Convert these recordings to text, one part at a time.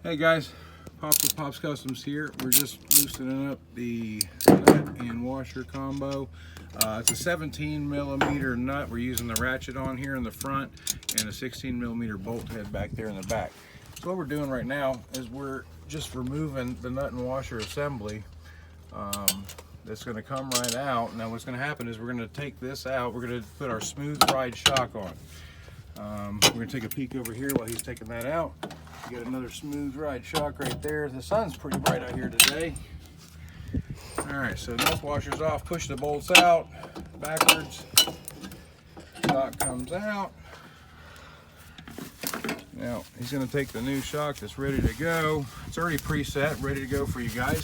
Hey guys, Pops with Pops Customs here. We're just loosening up the nut and washer combo. It's a 17 millimeter nut. We're using the ratchet on here in the front and a 16 millimeter bolt head back there in the back. So what we're doing right now is we're just removing the nut and washer assembly. That's going to come right out. Now what's going to happen is we're going to take this out. We're going to put our Smooth Ride shock on. We're going to take a peek over here while he's taking that out. You got another Smooth Ride shock right there. The sun's pretty bright out here today. Alright, so nut washer's off. Push the bolts out backwards. Shock comes out. Now he's going to take the new shock that's ready to go. It's already preset, ready to go for you guys.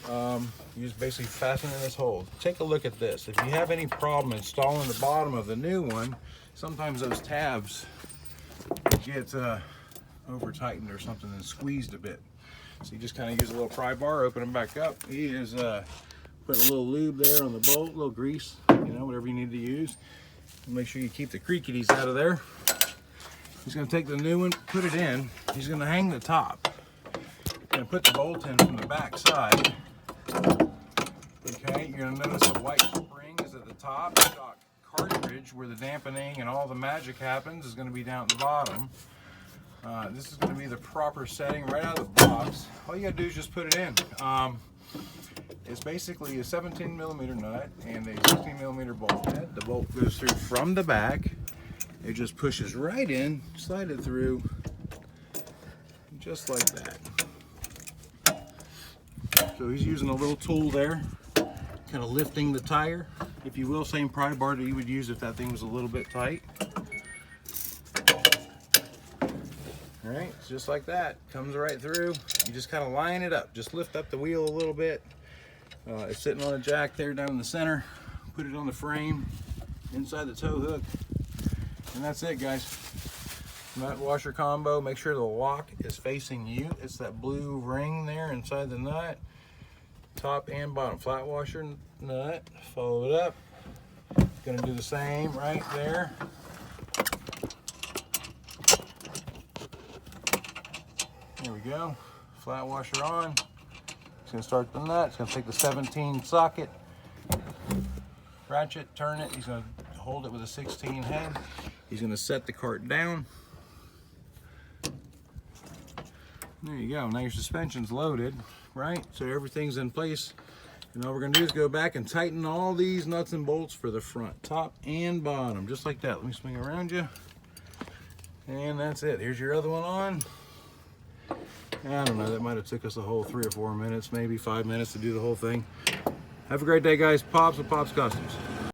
You just basically fasten in this hole. Take a look at this. If you have any problem installing the bottom of the new one, sometimes those tabs get over tightened or something and squeezed a bit. So you just kind of use a little pry bar, open them back up. He is put a little lube there on the bolt, a little grease, you know, whatever you need to use. And make sure you keep the creakities out of there. He's going to take the new one, put it in. He's going to hang the top. Going to put the bolt in from the back side. Okay, you're going to notice the white spring is at the top. The shock cartridge, where the dampening and all the magic happens, is going to be down at the bottom. This is going to be the proper setting right out of the box. All you got to do is just put it in. It's basically a 17 millimeter nut and a 16 millimeter bolt head. The bolt goes through from the back. It just pushes right in, slide it through, just like that. So he's using a little tool there, kind of lifting the tire, if you will, same pry bar that you would use if that thing was a little bit tight. All right, it's just like that. Comes right through. You just kind of line it up. Just lift up the wheel a little bit. It's sitting on a jack there down in the center. Put it on the frame, inside the tow hook. And that's it, guys. Nut washer combo. Make sure the lock is facing you. It's that blue ring there inside the nut. Top and bottom. Flat washer nut. Follow it up. Gonna do the same right there. There we go. Flat washer on. It's gonna start the nut. It's gonna take the 17 socket, ratchet, turn it. He's gonna hold it with a 16 head. He's gonna set the cart down. There you go. Now your suspension's loaded, right? So everything's in place. And all we're gonna do is go back and tighten all these nuts and bolts for the front, top and bottom, just like that. Let me swing around you. And that's it. Here's your other one on. I don't know, that might have took us a whole 3 or 4 minutes, maybe 5 minutes to do the whole thing. Have a great day, guys. Pops with Pops Customs.